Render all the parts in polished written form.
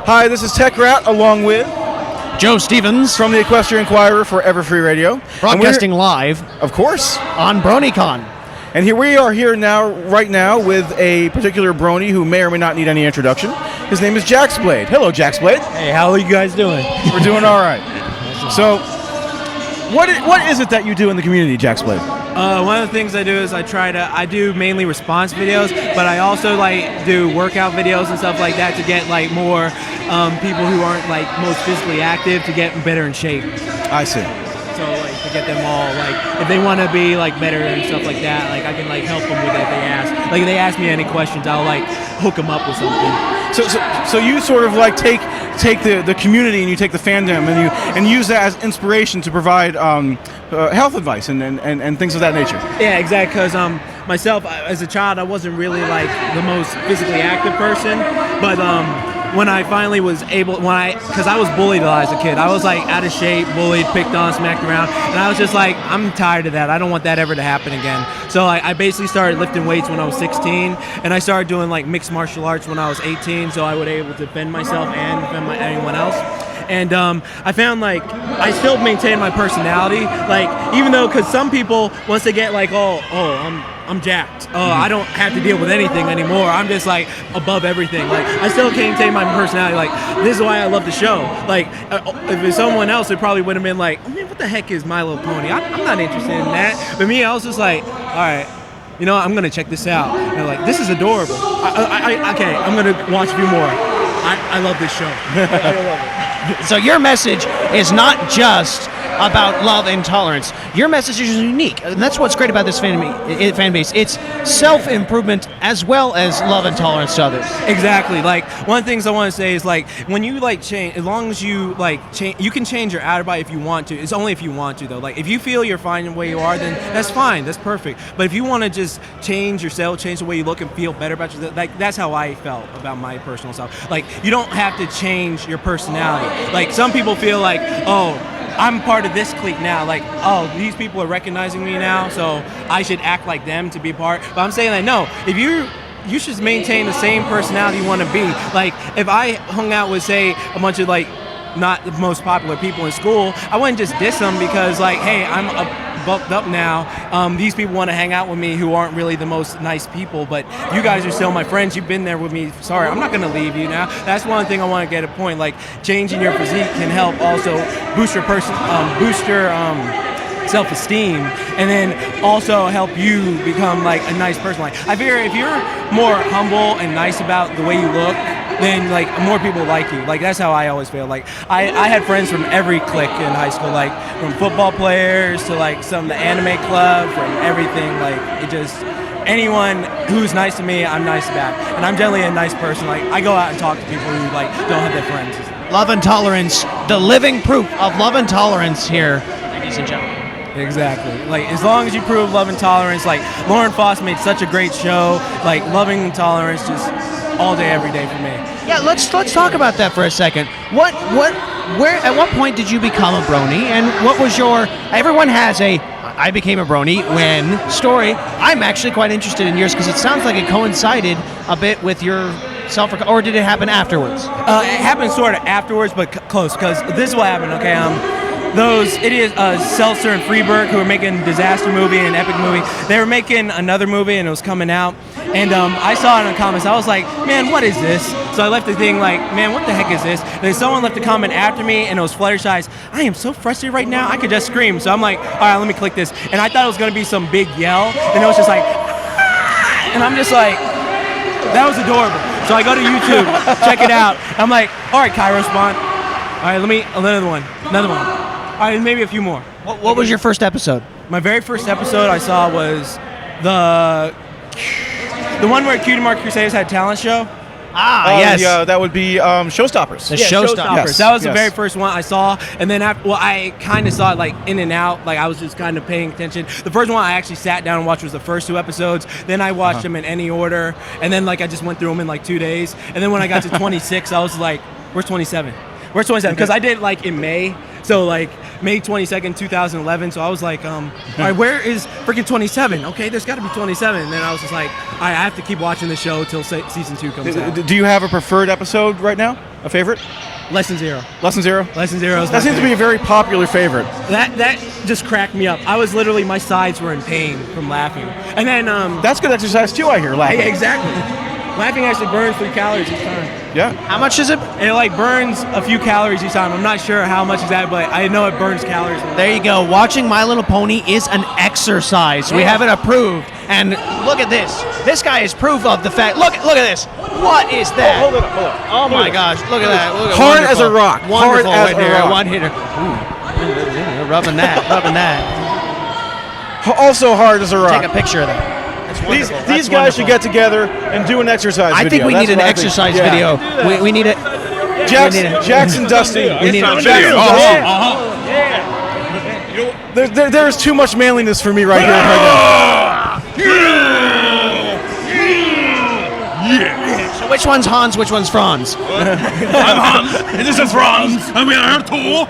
Hi, this is Tech Rat along with Joe Stevens from the Equestria Inquirer for Everfree Radio. broadcasting live, of course, on BronyCon. And here we are right now with a particular brony who may or may not need any introduction. His name is Jax Blade. Hello, Jax Blade. Hey, how are you guys doing? We're doing all right. So, what is it that you do in the community, Jax Blade? One of the things I do is I do mainly response videos, but I also do workout videos and stuff like that to get more people who aren't most physically active to get better in shape. I see. So to get them all if they want to be better and stuff like that, I can help them with it if they ask. If they ask me any questions, I'll hook them up with something. So you sort of take the community and you take the fandom and use that as inspiration to provide health advice and things of that nature. Yeah, exactly. Because myself as a child, I wasn't really the most physically active person, but when I finally was able, because I was bullied a lot as a kid. I was out of shape, bullied, picked on, smacked around, and I was just I'm tired of that. I don't want that ever to happen again. So I basically started lifting weights when I was 16, and I started doing mixed martial arts when I was 18, so I would be able to defend myself and defend anyone else. And I found I still maintain my personality, even though, because some people, once they get I'm jacked. I don't have to deal with anything anymore. I'm just above everything. I still maintain my personality. This is why I love the show. If it's someone else, it probably would have been oh man, what the heck is My Little Pony? I'm not interested in that. But me, I was just all right, I'm gonna check this out. And they're this is adorable. Okay, I'm gonna watch a few more. I love this show. I love it. So your message is not just about love and tolerance. Your message is unique, and that's what's great about this fan base. It's self-improvement as well as love and tolerance to others. Exactly. One of the things I want to say is when you change, as long as you change, you can change your outer body if you want to. It's only if you want to though. If you feel you're fine the way you are, then that's fine. That's perfect. But if you want to just change yourself, change the way you look and feel better about yourself, that's how I felt about my personal self. You don't have to change your personality. Some people feel oh, I'm part of this clique now. Oh, these people are recognizing me now, so I should act like them to be part. But I'm saying no, if you should maintain the same personality you want to be. If I hung out with, say, a bunch of not the most popular people in school, I wouldn't just diss them because hey, I'm bulked up now. These people want to hang out with me who aren't really the most nice people, but you guys are still my friends. You've been there with me. Sorry, I'm not going to leave you now. That's one thing I want to get a point. Changing your physique can help also boost your self-esteem, and then also help you become a nice person. I figure if you're more humble and nice about the way you look, then more people like you. That's how I always feel. I had friends from every clique in high school, from football players to some of the anime club, from everything. It just, anyone who's nice to me, I'm nice back. And I'm generally a nice person. I go out and talk to people who don't have their friends. Love and tolerance, the living proof of love and tolerance here, ladies and gentlemen. Exactly. As long as you prove love and tolerance, Lauren Foss made such a great show. Loving and tolerance, just all day, every day for me. Yeah, let's talk about that for a second. Where, at what point did you become a brony, and what was your? Everyone has a I became a brony when story. I'm actually quite interested in yours because it sounds like it coincided a bit with your or did it happen afterwards? It happened sort of afterwards, but close. Because this is what happened. Okay, those idiots, Seltzer and Freeberg, who were making a disaster movie and an epic movie, they were making another movie and it was coming out. And I saw it in the comments. I was like, man, what is this? So I left the thing man, what the heck is this? And then someone left a comment after me and it was Fluttershy's. I am so frustrated right now, I could just scream. So I'm all right, let me click this. And I thought it was going to be some big yell. And it was just and I'm just that was adorable. So I go to YouTube, check it out. I'm all right, Kairos Bond. All right, another one. All right, maybe a few more. What was your first episode? My very first episode I saw was the one where Cutie Mark Crusaders had a talent show. Yes. Yeah, that would be Showstoppers. Showstoppers. Yes. That was the very first one I saw, and then I kind of saw it in and out. I was just kind of paying attention. The first one I actually sat down and watched was the first 2 episodes. Then I watched them in any order, and then I just went through them in 2 days. And then when I got to 26, I was where's 27? Where's 27? Because I did in May. So May 22nd, 2011. So I was like, all right, where is freaking 27? Okay, there's got to be 27. And then I was just like, all right, I have to keep watching the show till season 2 comes out. Do you have a preferred episode right now? A favorite? Lesson Zero. Lesson Zero? Lesson Zero is That seems to be a very popular favorite. That just cracked me up. I was literally, my sides were in pain from laughing. And then That's good exercise too, I hear, laughing. yeah, exactly. Laughing actually burns 3 calories each time. Yeah. How much is it? It like burns a few calories each time. I'm not sure how much is that, but I know it burns calories. There you go. Watching My Little Pony is an exercise. We have it approved. And look at this. This guy is proof of the fact. Look at this. What is that? Hold it up, hold it up. Oh my gosh. Look at that. Look at Hard as a wonderful. rock. Wonderful Hard as right a there. rock. One hitter. Ooh. Rubbing that. Also hard as a rock. Take a picture of that. That's wonderful. These guys should get together and do an exercise video. I think we That's need an what I think. exercise Yeah. video. We need it. Jax, we need it. Jax and Dusty. We need it. Jax and Dusty. There's too much manliness for me right here. Right So which one's Hans? Which one's Franz? I'm Hans, and this is Franz, and we are here to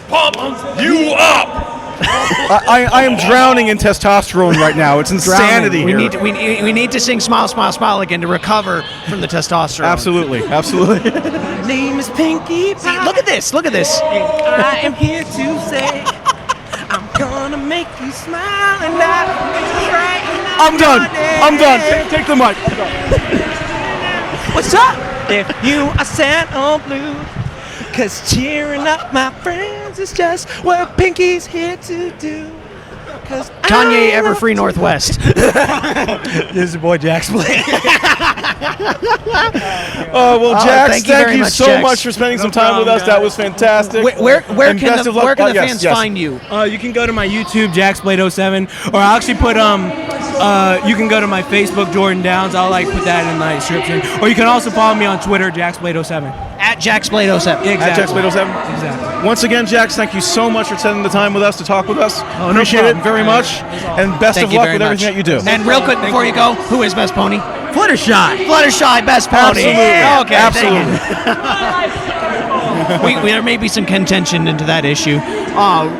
pump you up. I am drowning in testosterone right now. It's insanity We here. we need to sing "Smile, Smile, Smile" again to recover from the testosterone. Absolutely. Name is Pinky Pie. See, look at this. Look at this. I am here to say I'm gonna make you smile and not cry. I'm done. Take the mic. What's up? If you are sad or blue, 'cause cheering up my friends is just what Pinky's here to do. 'Cause Kanye, Everfree Northwest. This is your boy Jax Blade. Well, Jax, thank you thank very you much, so Jax. much for spending some time with us. That was fantastic. Where And can best the, of luck. where can the Yes, fans yes. find you? You can go to my YouTube, Jaxblade07, or I'll actually put you can go to my Facebook, Jordan Downs. I'll like put that in the description. Or you can also follow me on Twitter, Jaxblade07. At Jaxblade07. Exactly. At Jaxblade07. Exactly. Once again, Jax, thank you so much for spending the time with us to talk with us. no Appreciate it problem. very much. And best Thank of you luck very with much. everything that you do. And real quick before you go, who is best pony? Fluttershy. Fluttershy, best pony. Absolutely. Okay, Absolutely. there may be some contention into that issue.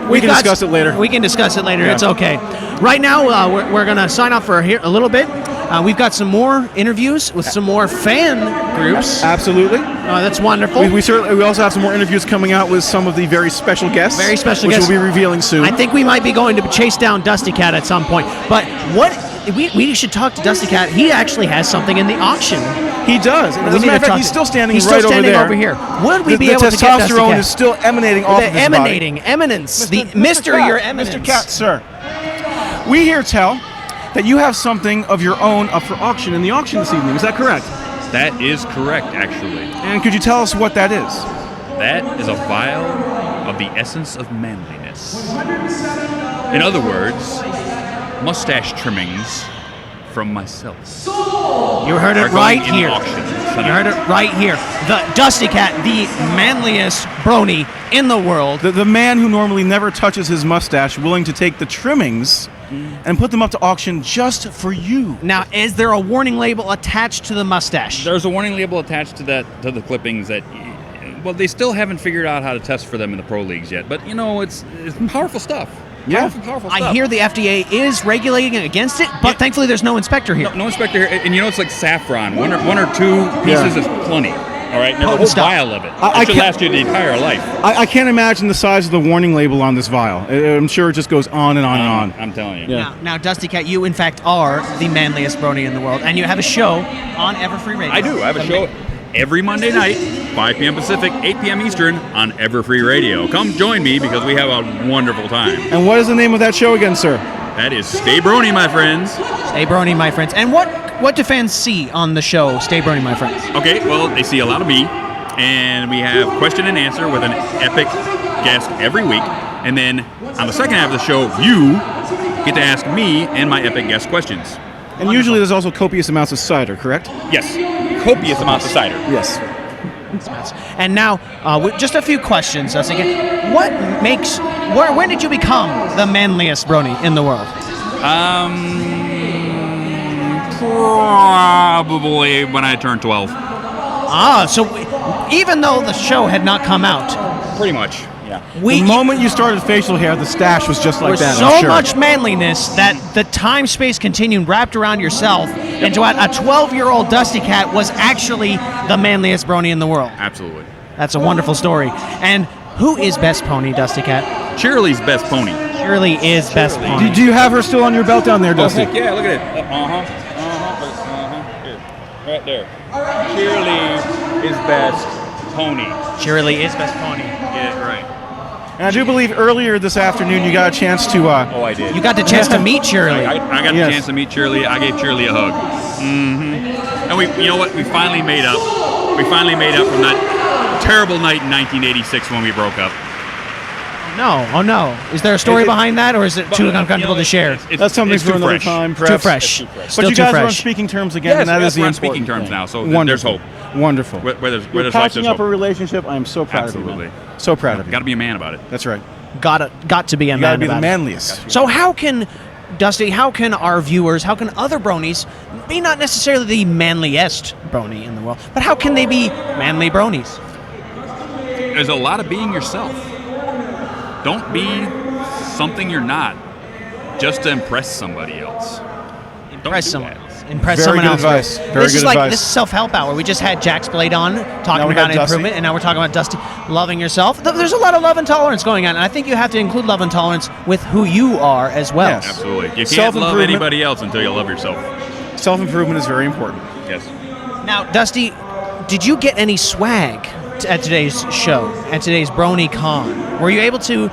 We can discuss it later. We can discuss it later. Yeah. It's okay. Right now, we're going to sign off for a little bit. We've got some more interviews with some more fan groups. Absolutely. That's wonderful. We also have some more interviews coming out with some of the very special guests. Very special which guests. we'll be revealing soon. I think we might be going to chase down Dustykatt at some point. But we should talk to Dustykatt. He actually has something in the auction. He does. And as a matter of fact, he's still standing He's right still standing over there. here. Would we be the able to get testosterone Dustykatt? is still emanating off The of his emanating body. eminence. The Mr. Mr. Cat, Your Eminence. Mr. Cat, sir. We hear tell that you have something of your own up for auction in the auction this evening. Is that correct? That is correct, actually. And could you tell us what that is? That is a vial of the essence of manliness. In other words, mustache trimmings from myself. You heard Are it going right in here. auction You tonight. heard it right here. The Dustykatt, the manliest brony in the world. The man who normally never touches his mustache, willing to take the trimmings and put them up to auction just for you. Now, is there a warning label attached to the mustache? There's a warning label attached to the clippings that, well, they still haven't figured out how to test for them in the pro leagues yet. But it's powerful stuff. Yeah. Powerful I stuff. hear the FDA is regulating against it, but thankfully there's no inspector here. No inspector here, and it's like saffron. One or two pieces is plenty. All right, never a whole stuff. vial of it. I It should can't- last you the entire life. I can't imagine the size of the warning label on this vial. I'm sure it just goes on and on and on. I'm telling you. Yeah. Now, Dustykatt, you in fact are the manliest brony in the world, and you have a show on Everfree Radio. I do. I have a show every Monday night, 5 p.m. Pacific, 8 p.m. Eastern on Everfree Radio. Come join me because we have a wonderful time. And what is the name of that show again, sir? That is Stay Brony, my friends. Stay brony, my friends. And what do fans see on the show, Stay Brony, my friends? Okay, well, they see a lot of me, and we have question and answer with an epic guest every week. And then on the second half of the show, you get to ask me and my epic guest questions. And usually there's also copious amounts of cider, correct? Yes, copious amounts of cider. Yes. And now, with just a few questions. I was thinking, when did you become the manliest brony in the world? Probably when I turned 12. So even though the show had not come out, Pretty much. Yeah. The moment you started facial hair, the stash was just like was that. so I'm sure. much manliness that the time-space continuum wrapped around yourself into what a 12-year-old Dustykatt was actually the manliest brony in the world. Absolutely. That's a wonderful story. And who is best pony, Dustykatt? Shirley's best pony. Shirley is best pony. Do you have her still on your belt down there, Dusty? Heck yeah, look at it. Here, right there. Shirley is best pony. Shirley is best pony. Yeah, right. And I do believe earlier this afternoon you got a chance to. Oh, I did. You got the chance to meet Shirley. I got Yes. the chance to meet Shirley. I gave Shirley a hug. And you know what? We finally made up. We finally made up from that terrible night in 1986 when we broke up. Oh no. Is there a story behind that, or is it too uncomfortable to share? That's something it's for too another fresh. time. Too Perhaps. fresh. But Still you too guys are on fresh. speaking terms again, Yes, and that yes, is the we're on important speaking terms thing. now, so Wonderful. there's hope. Wonderful. Where there's You're life, patching there's up a hope. relationship. I am so proud of you. Absolutely. Man. So proud of you. Got to be a man about it. That's right. Got to be a You man. got to be the about it. manliest. So how can Dusty? How can our viewers? How can other bronies be not necessarily the manliest brony in the world, but how can they be manly bronies? There's a lot of being yourself. Don't be something you're not just to impress somebody else. Impress do someone that. else. Impress Very someone good else. advice. Very This is good like advice. this is self-help hour. We just had Jax Blade on talking Now we about got Dusty. improvement, and now we're talking about Dusty loving yourself. There's a lot of love and tolerance going on, and I think you have to include love and tolerance with who you are as well. Yes. Absolutely. You can't love Self-improvement. anybody else until you love yourself. Self-improvement is very important. Yes. Now, Dusty, did you get any swag at today's show, at today's BronyCon? Were you able to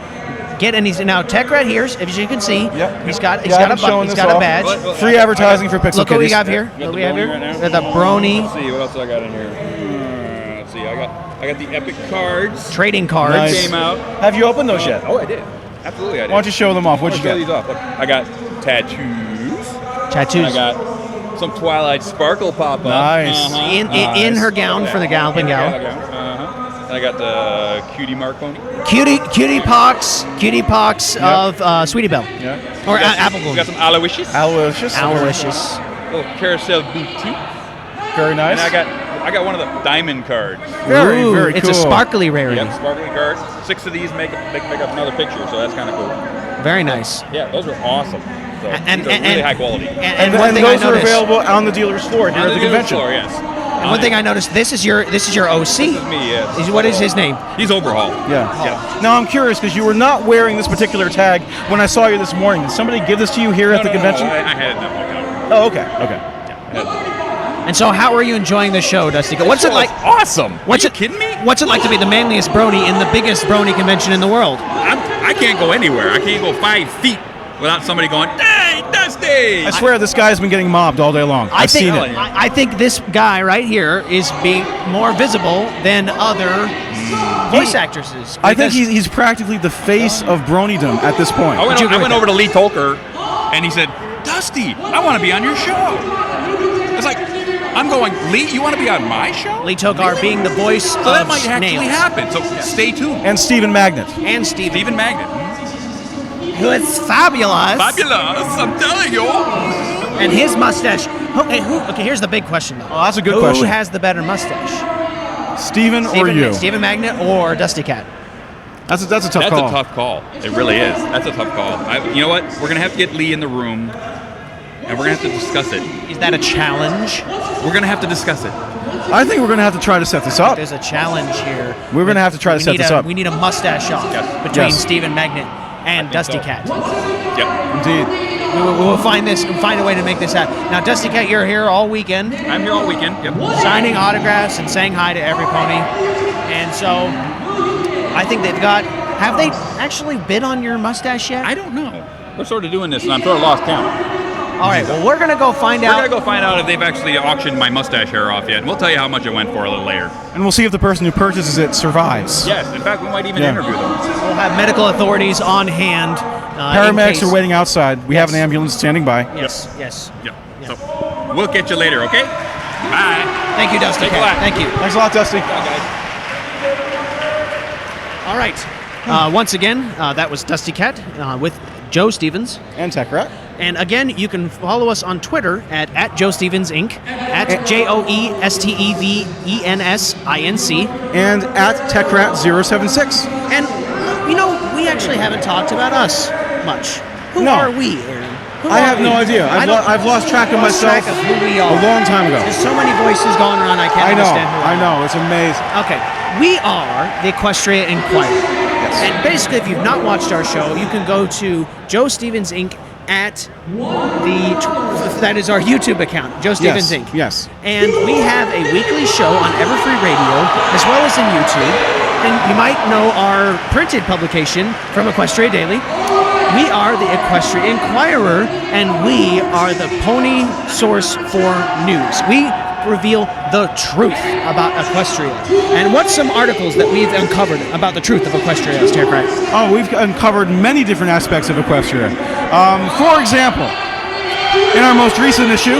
get any? Now, Tech right here, as you can see, Yep. he's got Yeah, I've been a showing he's this got a off. badge. What? Free advertising for Pixel Look what we Kitties. have here. You got What the we have Brony here? right now? We have the Brony Let's see what else I got in here. Let's see. I got the epic cards. trading cards. Nice. Came out. Have you opened those yet? Oh, I did. Absolutely, I did. Why don't you show them off? What'd you Show get? these off. Look, I got tattoos. Tattoos. I got some Twilight Sparkle pop-up. Nice. in her gown for the Galloping Gal. And I got the cutie mark pony. Cutie pox of Sweetie Belle. Yeah. Or We got Apple We Bloom. got some Aloysius. Aloysius. Aloysius. Little carousel boutique. Very nice. And I got one of the diamond cards. Very, Ooh, very it's cool. a sparkly rarity. Yep, sparkling cards. 6 of these make up another picture, so that's kind of cool. Very nice. Yeah, those are awesome. So And- these are really high quality. And one And thing I those are noticed. available on the dealer's floor here On at the dealer's convention. floor, yes. And one thing I noticed. This is your OC. This is me, yes. What is his name? He's Overhaul. Yeah. Yeah. Now I'm curious because you were not wearing this particular tag when I saw you this morning. Did somebody give this to you here at the convention? No, I had it in my car. Oh, okay. Okay. And so, how are you enjoying the show, Dusty? What's it like? Awesome. What's Are you it kidding me? What's it like to be the manliest brony in the biggest brony convention in the world? I can't go anywhere. I can't go 5 feet without somebody going, "Hey, Dusty!" I swear this guy's been getting mobbed all day long. I've seen it. I think this guy right here is being more visible than other voice actresses. I think because- he's practically the face of Bronydom at this point. I went, you agree with over to Lee Tolker, and he said, "Dusty, I want to be on your show." It's like, I'm going, Lee, you want to be on my show? Lee Tokar being the voice So of that might actually Snails. happen. So stay tuned. And Stephen Magnet. And Steven, Stephen Magnet. who is fabulous. Fabulous, I'm telling you. And his mustache. Okay, here's the big question, though. Oh, that's a good Who question. has the better mustache? Stephen or you? Stephen Magnet or Dustykatt? That's a tough That's call. a tough call. It really is. That's a tough call. You know what? We're going to have to get Lee in the room, and we're going to have to discuss it. Is that a challenge? We're going to have to discuss it. I think we're going to have to try to set this up. There's a challenge here. We're going to have to try to set this up. We need a mustache off Yes. between Yes. Stephen Magnet and think so. Dustykatt. Yep. Indeed. We will find a way to make this happen. Now, Dustykatt, you're here all weekend, I'm here all weekend. Yep. signing autographs and saying hi to every pony. And so, I think they've got. Have they actually bid on your mustache yet? I don't know. We're sort of doing this, and I'm sort of lost count. All right. Well, we're gonna go find We're out. going to go find out if they've actually auctioned my mustache hair off yet, and we'll tell you how much it went for a little later. And we'll see if the person who purchases it survives. Yes. In fact, we might even Yeah. interview them. We'll have medical authorities on hand. in Paramedics case- are waiting outside. We have an ambulance standing by. Yes. Yes. Yep. So we'll get you later, okay? Bye. Thank you, Thanks a Dustykatt. lot. Thank you. Thanks a lot, Dusty. Bye, guys. All right. Once again, that was Dustykatt with Joe Stevens. And Tech Rat. And again, you can follow us on Twitter at Joe Stevens Inc. at JoeStevensinc. And at TechRat076. And actually haven't talked about us much. Who No. are we, Aaron? Who I are have we? no idea. I've lost track of lost myself track of who we are. a long time ago. There's so many voices going around, I can't I know. understand who I know. It's amazing. Okay, we are the Equestria Inquirer. And basically, if you've not watched our show, you can go to Joe Stevens Inc. at that is our YouTube account, Joe Stevens Inc. Yes. And we have a weekly show on Everfree Radio, as well as in YouTube. And you might know our printed publication from Equestria Daily. We are the Equestria Inquirer, and we are the pony source for news. We reveal the truth about Equestria. And what's some articles that we've uncovered about the truth of Equestria, Dustykatt? Oh, we've uncovered many different aspects of Equestria. For example, in our most recent issue,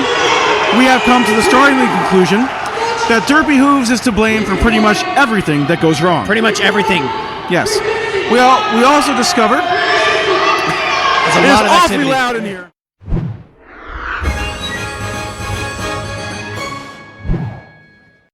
we have come to the startling conclusion that Derpy Hooves is to blame for pretty much everything that goes wrong. Pretty much everything. Yes. We also discovered There's a it is lot of awfully activity. loud in here.